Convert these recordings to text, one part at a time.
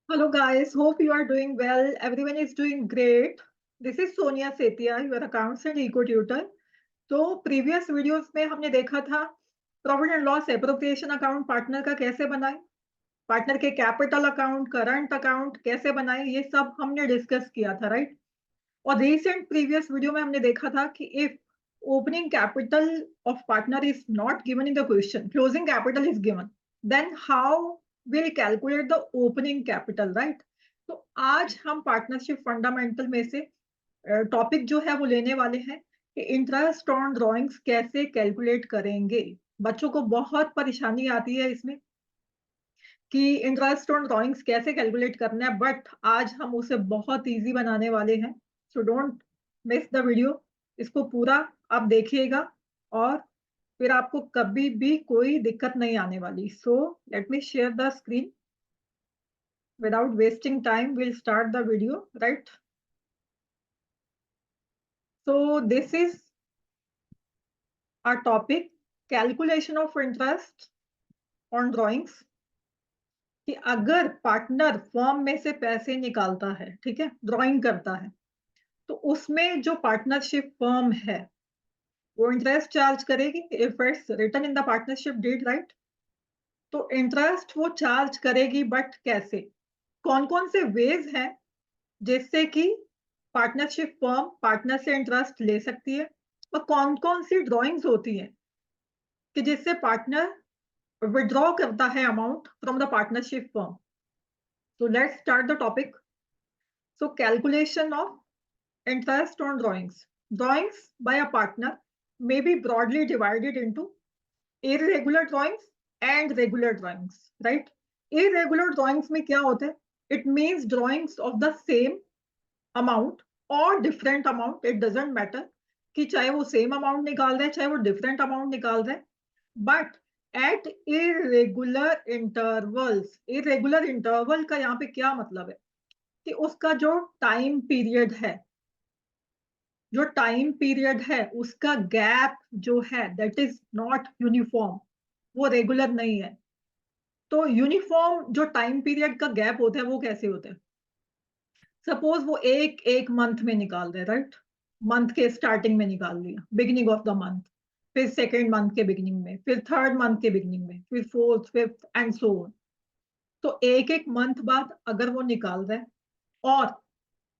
Hello guys, hope you are doing well. Everyone is doing great. This is Sonia Setia, your accounts and eco tutor. तो previous videos में हमने देखा था profit and loss appropriation account partner का कैसे बनाएं, partner के capital account, current account कैसे बनाएं, ये सब हमने डिस्कस किया था, राइट। और रिसेंट प्रीवियस वीडियो में हमने देखा था कि if opening capital of partner is not given in the question, closing capital is given, then how will calculate the opening capital, right. तो आज हम पार्टनरशिप फंडामेंटल में से टॉपिक जो है वो लेने वाले हैं कि इंटरेस्ट ऑन ड्रॉइंग्स कैसे कैलकुलेट करेंगे। बच्चों को बहुत परेशानी आती है इसमें कि इंटरेस्ट ऑन ड्रॉइंग्स कैसे कैलकुलेट करना है, बट आज हम उसे बहुत इजी बनाने वाले हैं। So don't miss the video, इसको पूरा आप देखिएगा और फिर आपको कभी भी कोई दिक्कत नहीं आने वाली। So let me share the screen without wasting time. We'll start the video, right? So this is our topic, calculation of interest on drawings। कि अगर पार्टनर फॉर्म में से पैसे निकालता है, ठीक है, ड्राइंग करता है, तो उसमें जो पार्टनरशिप फर्म है वो इंटरेस्ट चार्ज करेगी if it's written in the partnership deed, right. तो इंटरेस्ट वो चार्ज करेगी, बट कैसे, कौन कौन से वेज हैं जिससे कि पार्टनरशिप फर्म पार्टनर से इंटरेस्ट ले सकती है, और कौन कौन सी ड्राइंग्स होती हैं कि जिससे पार्टनर विड्रॉ करता है amount from the partnership firm. So let's start the topic. So calculation of interest on drawings. Drawings by a partner may be broadly divided into irregular drawings and regular drawings, right? Irregular drawings में क्या होता है? It means drawings of the same amount or different amount. It doesn't matter कि चाहे वो same amount निकाल रहे हैं, चाहे वो different amount निकाल रहे हैं, but at irregular intervals. Irregular interval का यहाँ पे क्या मतलब है कि उसका जो टाइम पीरियड है, जो टाइम पीरियड है उसका गैप जो है दैट इज नॉट यूनिफॉर्म, वो रेगुलर नहीं है। तो यूनिफॉर्म जो टाइम पीरियड का गैप होता है वो कैसे होता है? सपोज वो एक एक मंथ में निकाल रहे, राइट। मंथ के स्टार्टिंग में निकाल लिया, बिगिनिंग ऑफ द मंथ, फिर सेकेंड मंथ के बिगिनिंग में, फिर थर्ड मंथ के बिगिनिंग में, फिर fourth, fifth and so on. तो एक एक मंथ बाद अगर वो निकाल रहे हैं, और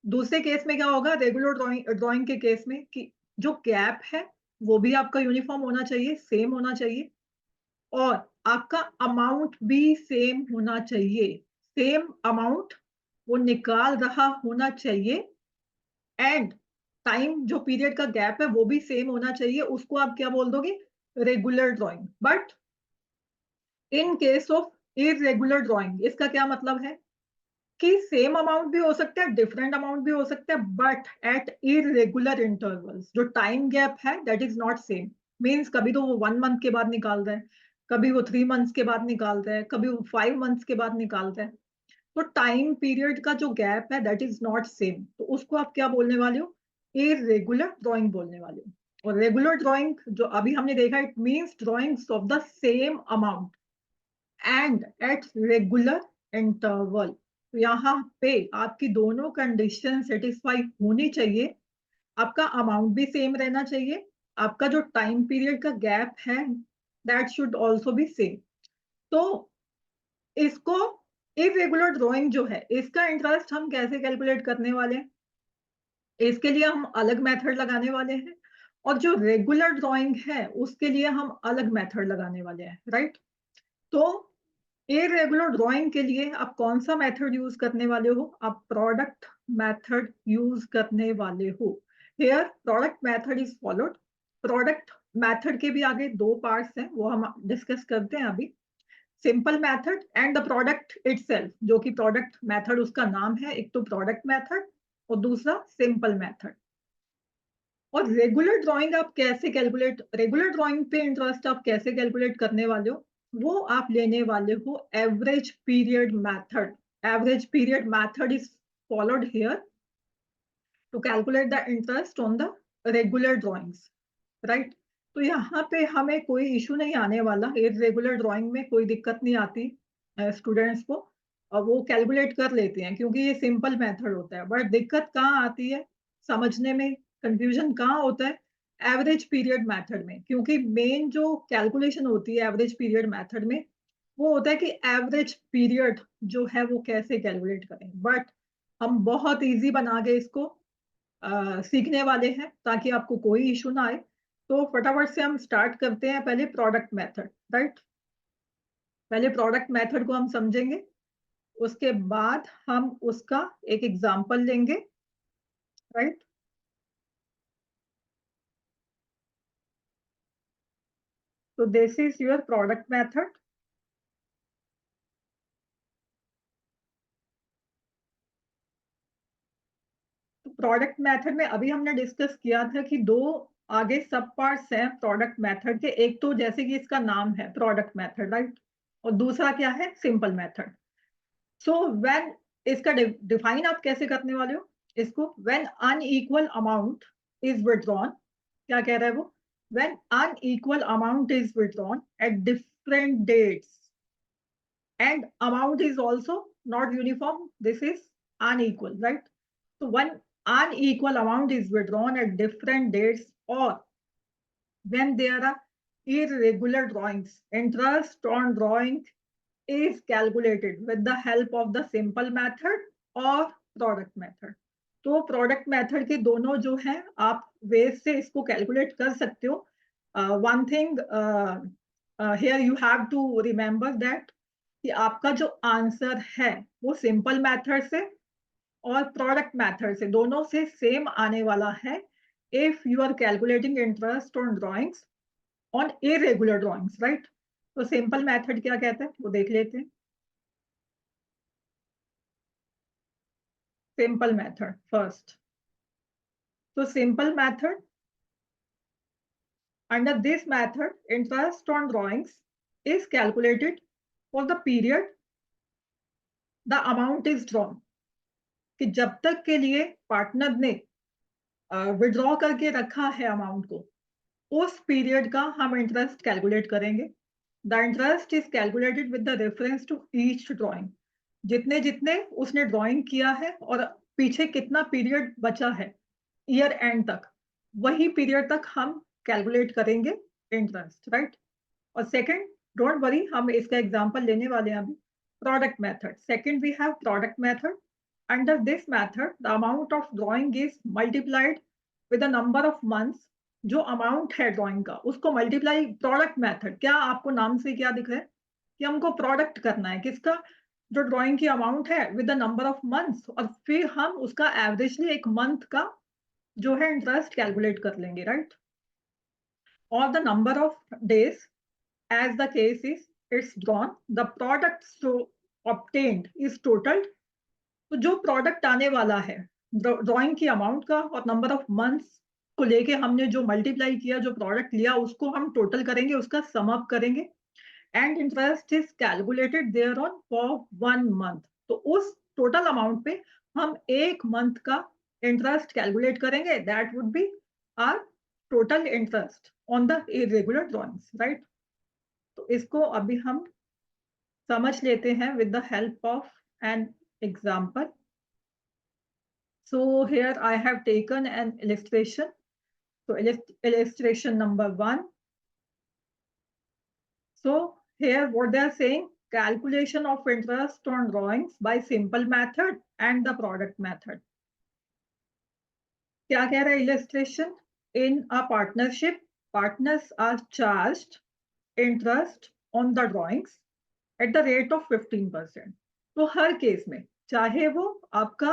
दूसरे केस में क्या होगा, रेगुलर ड्राइंग ड्राइंग के केस में, कि जो गैप है वो भी आपका यूनिफॉर्म होना चाहिए, सेम होना चाहिए, और आपका अमाउंट भी सेम होना चाहिए। सेम अमाउंट वो निकाल रहा होना चाहिए, एंड टाइम जो पीरियड का गैप है वो भी सेम होना चाहिए। उसको आप क्या बोल दोगे? Regular drawing. But in case of irregular drawing, इसका क्या मतलब है कि सेम अमाउंट भी हो सकता है, डिफरेंट अमाउंट भी हो सकता है, बट एट इरेगुलर इंटरवल्स। जो टाइम गैप है that is not same. Means कभी तो वो 1 मंथ के बाद निकाल रहे हैं, कभी वो 3 मंथ्स के बाद निकाल रहे हैं, कभी वो 5 मंथ्स के बाद निकाल रहे हैं। तो टाइम पीरियड का जो गैप है दैट इज नॉट सेम, तो उसको आप क्या बोलने वाले हो? इरेगुलर ड्राइंग बोलने वाले हो। और रेगुलर ड्राइंग जो अभी हमने देखा, it means drawings of the same amount and at regular interval. तो यहाँ पे आपकी दोनों कंडीशन सेटिस्फाई होनी चाहिए। आपका अमाउंट भी सेम रहना चाहिए, आपका जो टाइम पीरियड का गैप है that should also be same. तो इसको इरेगुलर ड्राइंग जो है इसका इंटरेस्ट हम कैसे कैलकुलेट करने वाले हैं, इसके लिए हम अलग मेथड लगाने वाले हैं, और जो रेगुलर ड्राइंग है उसके लिए हम अलग मेथड लगाने वाले हैं, राइट। तो इरेगुलर ड्राइंग के लिए आप कौन सा मेथड यूज करने वाले हो? आप प्रोडक्ट मेथड यूज करने वाले हो। Here product method is followed. Product method के भी आगे दो पार्ट्स हैं, वो हम डिस्कस करते हैं अभी। Simple method and the product itself, जो कि प्रोडक्ट मेथड उसका नाम है, एक तो प्रोडक्ट मेथड और दूसरा सिंपल मेथड। और रेगुलर ड्राइंग आप कैसे कैलकुलेट, रेगुलर ड्राइंग पे इंटरेस्ट आप कैसे कैलकुलेट करने वाले हो? वो आप लेने वाले हो average period method. Average period method is followed here to calculate the interest on the regular drawings, right. तो यहाँ पे हमें कोई इशू नहीं आने वाला, इरेगुलर ड्राइंग में कोई दिक्कत नहीं आती स्टूडेंट्स को। वो कैलकुलेट कर लेते हैं क्योंकि ये सिंपल मेथड होता है। बट दिक्कत कहाँ आती है समझने में, कंफ्यूजन कहाँ होता है? एवरेज पीरियड मेथड में, क्योंकि मेन जो कैलकुलेशन होती है एवरेज पीरियड मेथड में वो होता है कि एवरेज पीरियड जो है वो कैसे कैलकुलेट करें। बट हम बहुत इजी बना के इसको सीखने वाले हैं ताकि आपको कोई इशू ना आए। तो फटाफट से हम स्टार्ट करते हैं पहले प्रोडक्ट मेथड, राइट। पहले प्रोडक्ट मेथड को हम समझेंगे, उसके बाद हम उसका एक एग्जाम्पल लेंगे, राइट। तो this is your product method. तो प्रोडक्ट मेथड में अभी हमने डिस्कस किया था कि दो आगे सब पार्ट्स हैं प्रोडक्ट मेथड के। एक तो जैसे कि इसका नाम है प्रोडक्ट मेथड, राइट, और दूसरा क्या है? Simple method. सो व्हेन इसका डिफाइन आप कैसे करने वाले हो इसको? When unequal amount is withdrawn, क्या कह रहा है वो? When unequal amount is withdrawn at different dates and amount is also not uniform, this is unequal, right? So one unequal amount is withdrawn at different dates, or when there are irregular drawings, interest on drawing is calculated with the help of the simple method or product method. तो product method के दोनों जो हैं आप veg से इसको calculate कर सकते हो। One thing here you have to remember that कि आपका जो आंसर है वो सिंपल मेथड से और प्रोडक्ट मेथड से दोनों से सेम आने वाला है if you are calculating interest on drawings on irregular drawings, right. तो सिंपल मेथड क्या कहते हैं वो देख लेते हैं। Simple method first. तो simple method, under this method interest on drawings is calculated for the period the amount is drawn, कि जब तक के लिए पार्टनर ने विड्रॉ करके रखा है अमाउंट को उस पीरियड का हम इंटरेस्ट कैलकुलेट करेंगे। The interest is calculated with the reference to each drawing, जितने जितने उसने ड्राइंग किया है और पीछे कितना पीरियड बचा है ईयर एंड तक, वही पीरियड तक हम कैलकुलेट करेंगे इंटरेस्ट, राइट। और सेकंड, डोंट वरी, हम इसका एग्जांपल लेने वाले हैं अभी। Product method second, we have product method. Under this method the amount of drawing is multiplied with the number of months. जो अमाउंट है ड्राइंग का उसको मल्टीप्लाई, प्रोडक्ट मेथड क्या आपको नाम से क्या दिख रहा है कि हमको प्रोडक्ट करना है किसका? जो ड्राइंग की अमाउंट है with the number of months, और फिर हम उसका एवरेजली एक मंथ का जो है इंटरेस्ट कैलकुलेट कर लेंगे, राइट। और the number of days as the case is it's drawn, the product so obtained is totaled। तो जो प्रोडक्ट आने वाला है ड्राइंग की अमाउंट का और नंबर ऑफ मंथ्स को लेके हमने जो मल्टीप्लाई किया, जो प्रोडक्ट लिया उसको हम टोटल करेंगे, उसका सम अप करेंगे। And interest is calculated there on for 1 month. तो उस टोटल अमाउंट पे हम एक मंथ का इंटरेस्ट कैलकुलेट करेंगे, that would be our total interest on the irregular drawings, right. तो इसको अभी हम समझ लेते हैं with the help of an example. So here I have taken an illustration. So illustration number 1. So here what they are saying, calculation of interest on drawings by simple method and the product method. क्या कह रहा है illustration? In a partnership, partners are charged interest on the drawings at the rate of 15%। तो हर case में चाहे वो आपका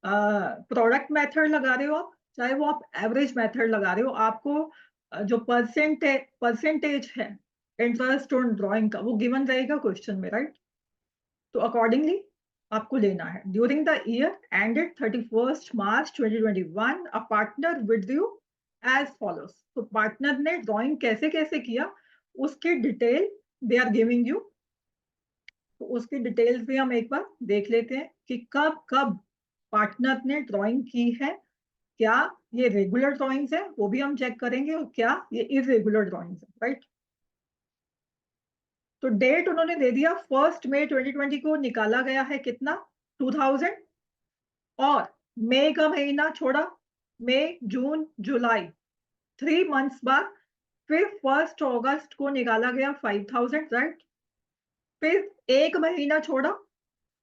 product method लगा रहे हो आप, चाहे वो आप एवरेज मेथड लगा रहे हो, आपको जो परसेंटेज है इंटरेस्ट ऑन ड्राइंग का वो गिवन रहेगा क्वेश्चन में, राइट। तो अकॉर्डिंगली आपको लेना है। During the year ended 31 March 2021 a partner withdrew as follows. तो पार्टनर ने ड्राइंग कैसे कैसे किया उसकी detail they are giving you. तो उसकी डिटेल्स भी हम एक बार देख लेते हैं कि कब कब पार्टनर ने ड्राइंग की है। क्या ये रेगुलर ड्राइंग्स है वो भी हम चेक करेंगे, और क्या ये इरेगुलर ड्राइंग्स है, राइट। तो डेट उन्होंने दे दिया 1 मई 2020 को निकाला गया है कितना 2000, और मई का महीना छोड़ा, मई जून जुलाई 3 मंथ्स बाद फिर 1 अगस्त को निकाला गया 5000, राइट। फिर एक महीना छोड़ा,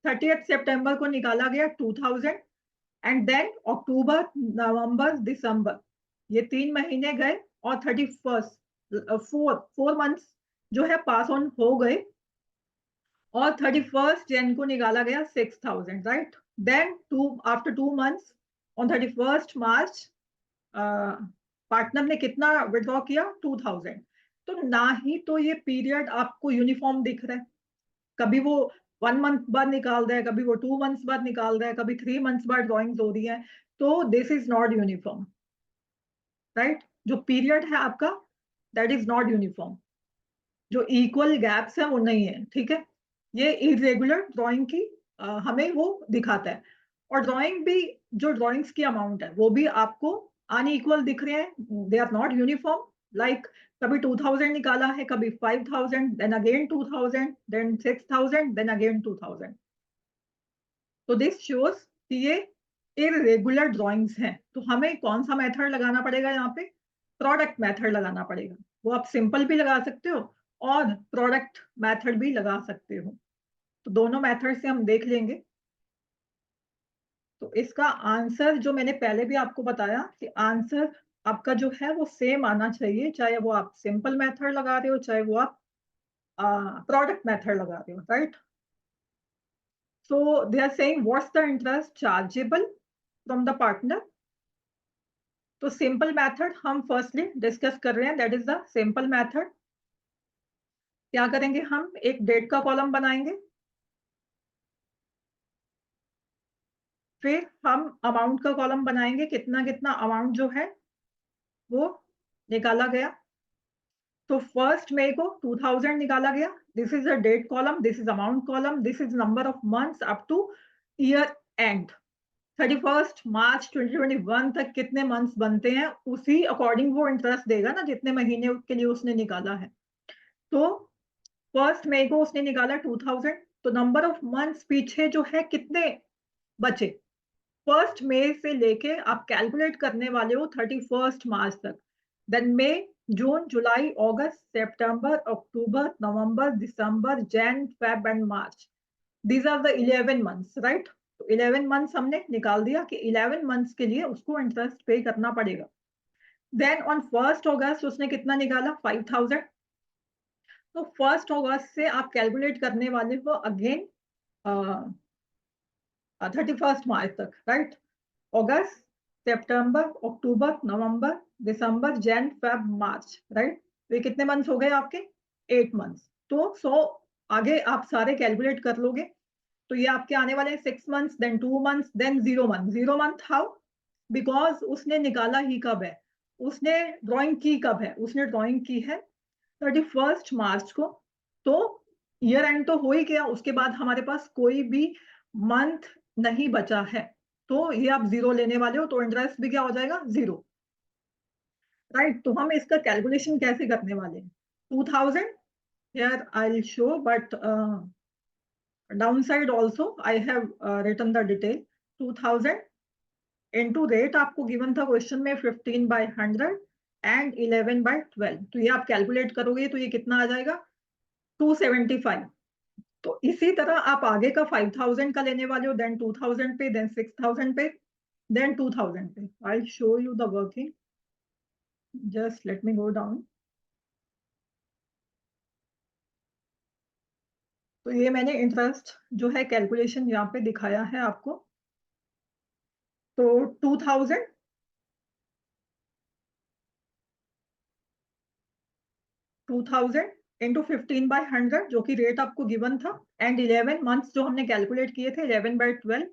30 सितंबर को निकाला गया 2000, एंड देन अक्टूबर नवंबर दिसंबर ये 3 महीने गए, और 31 फोर मंथ्स जो है पास ऑन हो गए, और 31 जन को निकाला गया 6000, right. Then after 2 months on 31 March partner ने कितना विड्रॉ किया 2000। तो ना ही तो ये पीरियड आपको यूनिफॉर्म दिख रहा है, कभी वो 1 मंथ बाद निकाल रहा है, कभी वो 2 मंथ्स बाद निकाल रहा है, कभी 3 मंथ्स बाद ड्रॉइंग्स हो रही है। तो this is not uniform, right. जो पीरियड है आपका दैट इज नॉट यूनिफॉर्म, जो इक्वल गैप्स है वो नहीं है, ठीक है। ये इरेगुलर ड्राइंग की हमें वो दिखाता है। और ड्राइंग भी, जो ड्राइंग्स की अमाउंट है वो भी आपको अनइक्वल दिख रहे हैं, they are not uniform. Like कभी 2000 निकाला है, कभी 5000, then again 2000, then 6000, then again 2000। तो दिस शोज कि ये इरेगुलर ड्राइंग्स हैं। तो हमें कौन सा मेथड लगाना पड़ेगा यहाँ पे, प्रोडक्ट मेथड लगाना पड़ेगा। वो आप सिंपल भी लगा सकते हो और प्रोडक्ट मेथड भी लगा सकते हो। तो दोनों मेथड से हम देख लेंगे। तो इसका आंसर जो मैंने पहले भी आपको बताया कि आंसर आपका जो है वो सेम आना चाहिए, चाहे वो आप सिंपल मेथड लगा रहे हो, चाहे वो आप प्रोडक्ट मेथड लगा रहे हो, right. So they are saying what's the interest chargeable from the partner. तो सिंपल मेथड हम फर्स्टली डिस्कस कर रहे हैं, that is the simple method. क्या करेंगे, हम एक डेट का कॉलम बनाएंगे, फिर हम अमाउंट का कॉलम बनाएंगे, कितना कितना अमाउंट जो है वो निकाला गया। तो 1 मई को 2000 निकाला गया, this is a date column, this is amount column, this is number of months up to year end 31 March 2021 तक कितने मंथ्स बनते हैं, उसी अकॉर्डिंग वो इंटरेस्ट देगा ना, जितने महीने के लिए उसने निकाला है। तो 1 मई को उसने निकाला 2000, तो नंबर ऑफ मंथ्स पीछे जो है कितने बचे, 1 मई से लेके आप कैलकुलेट करने वाले हो 31 मार्च तक। Then May, June, July, August, September, October, November, December, Jan, Feb and March, these are the 11 months, right. तो 11 मंथ्स हमने निकाल दिया कि 11 मंथ्स के लिए उसको इंटरेस्ट पे करना पड़ेगा। देन ऑन 1 अगस्त उसने कितना निकाला 5000। तो 1 अगस्त से आप कैलकुलेट करने वाले हो अगेन 31 मार्च तक, राइट। अगस्त, September, October, November, December, Jan, Feb, मार्च, राइट। तो ये कितने मंथ्स हो गए आपके 8 मंथ्स। तो 100 आगे आप सारे कैलकुलेट कर लोगे, तो ये आपके आने वाले 6 months, then 2 months, then 0 month. 0 month how, because उसने निकाला ही कब है, उसने ड्राइंग की कब है, उसने ड्राइंग की है 31 मार्च को। तो ईयर एंड तो हो ही गया, उसके बाद हमारे पास कोई भी मंथ नहीं बचा है, तो ये आप 0 लेने वाले हो, तो इंटरेस्ट भी क्या हो जाएगा 0, राइट। तो हम इसका कैलकुलेशन कैसे करने वाले हैं, 2000 here I'll show, but downside also I have written the detail। 2000 into rate आपको गिवन था क्वेश्चन में 15/100 एंड 11/12। तो ये आप कैलकुलेट करोगे तो ये कितना आ जाएगा 275। तो इसी तरह आप आगे का 5000 का लेने वाले हो, देन 2000 पे, देन 6000 पे, देन 2000 पे। I show you the working, just let me go down. तो ये मैंने इंटरेस्ट जो है कैलकुलेशन यहाँ पे दिखाया है आपको। तो 2000 इंटू 15/100 जो कि रेट आपको गिवन था, एंड 11 मंथ्स जो हमने कैलकुलेट किए थे 11/12,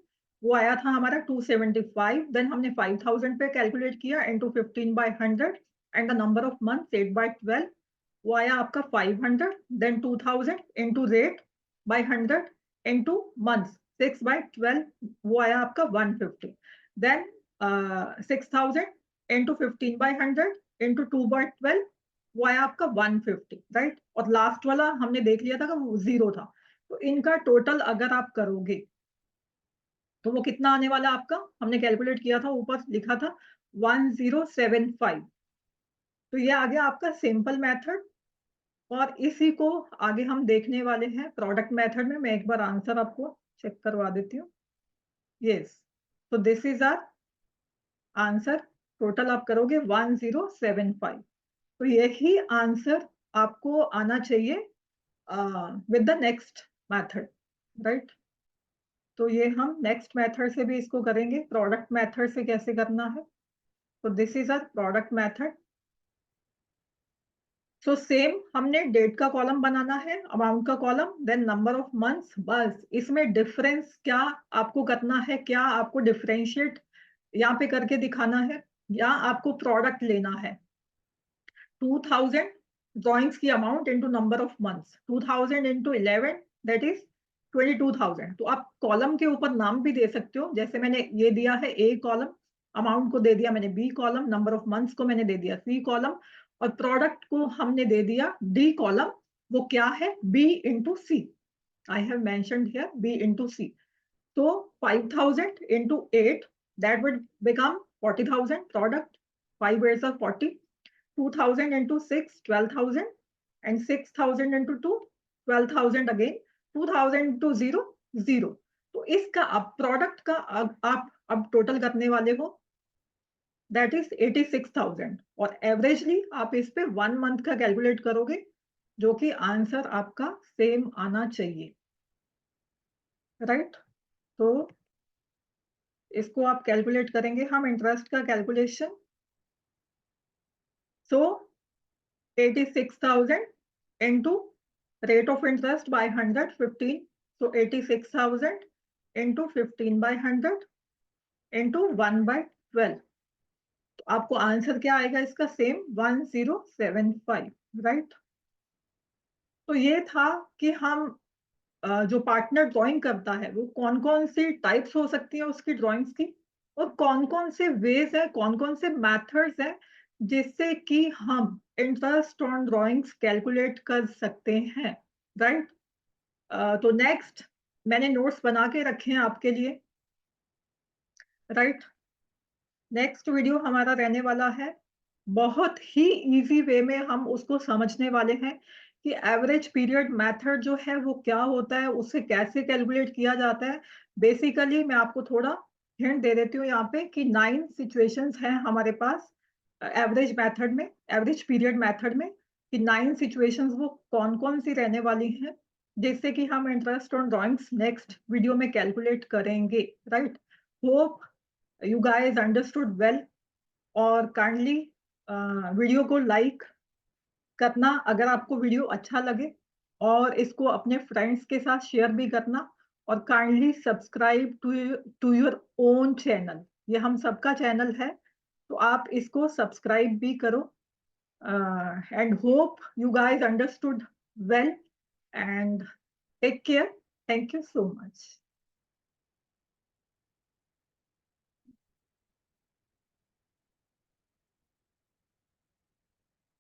वो आया था हमारा 275। देन हमने 5000 पे कैलकुलेट किया into 15/100 and the number of months 8/12, वो आया आपका 500। Then 2000 into rate by 100 into months 6/12, वो आया आपका 150। देन 6000 इंटू 15/100 इंटू 2/12, वो आया आपका 150, राइट। और लास्ट वाला हमने देख लिया था कि वो 0 था। तो इनका टोटल अगर आप करोगे तो वो कितना आने वाला आपका, हमने कैलकुलेट किया था, ऊपर लिखा था 1075। तो ये आ गया आपका सिंपल मेथड। और इसी को आगे हम देखने वाले हैं प्रोडक्ट मेथड में। मैं एक बार आंसर आपको चेक करवा देती हूँ। यस, तो this is our answer. Total आप करोगे 1075। तो यही आंसर आपको आना चाहिए with the next method, right. तो ये हम नेक्स्ट मेथड से भी इसको करेंगे, प्रोडक्ट मेथड से कैसे करना है। तो this is our product method. So same हमने डेट का कॉलम बनाना है, अमाउंट का column, then number of months. बस इसमें डिफरेंस क्या आपको करना है, क्या आपको डिफरेंशिएट यहाँ पे करके दिखाना है, या आपको प्रोडक्ट लेना है। 2000 ड्रॉइंग्स की amount into number of months, 2000 into 11 that is 22,000। तो आप कॉलम के ऊपर नाम भी दे सकते हो, जैसे मैंने ये दिया है ए कॉलम, अमाउंट को दे दिया मैंने B column, number of months को मैंने दे दिया सी कॉलम, और प्रोडक्ट को हमने दे दिया डी कॉलम। वो क्या है, B into C. I have mentioned here B into C. तो 5,000 into 8, that would become 40,000 product. 5 ways of 40. 2,000 into 6, 12,000. And 6,000 into 2, 12,000 again. 2,000 into 0, 0. तो इसका अब प्रोडक्ट का आप अब टोटल करने वाले हो, दैट इज 86,000। और एवरेजली आप इस पे 1 मंथ का कैलकुलेट करोगे, जो कि आंसर आपका सेम आना चाहिए, राइट। तो इसको आप कैलकुलेट करेंगे हम इंटरेस्ट का calculation. So 86,000 into rate of interest by 100, 15. So 86,000 into 15 by 100 into 1 by 12। तो आपको आंसर क्या आएगा इसका, सेम 1075, राइट। तो ये था कि हम जो पार्टनर ड्राइंग करता है वो कौन कौन सी टाइप्स हो सकती है उसकी ड्राइंग्स की, और कौन कौन से वेज है, कौन कौन से मेथड्स हैं जिससे कि हम इंटरेस्ट ऑन ड्राइंग्स कैलकुलेट कर सकते हैं, राइट। तो नेक्स्ट मैंने नोट्स बना के रखे हैं आपके लिए, राइट। नेक्स्ट वीडियो हमारा रहने वाला है, बहुत ही इजी वे में हम उसको समझने वाले हैं कि एवरेज पीरियड मेथड जो है वो क्या होता है, उसे कैसे कैलकुलेट किया जाता है। बेसिकली मैं आपको थोड़ा हिंट दे देती हूँ यहाँ पे कि 9 सिचुएशंस हैं हमारे पास एवरेज मेथड में, एवरेज पीरियड मेथड में, कि 9 सिचुएशंस वो कौन कौन सी रहने वाली हैं जिससे कि हम interest on drawings next video में कैलकुलेट करेंगे, right. Hope you guys understood well. और काइंडली वीडियो को लाइक करना अगर आपको वीडियो अच्छा लगे, और इसको अपने फ्रेंड्स के साथ शेयर भी करना। और kindly subscribe to your own channel, ये हम सबका चैनल है, तो आप इसको सब्सक्राइब भी करो। And hope you guys understood well, and take care. Thank you so much.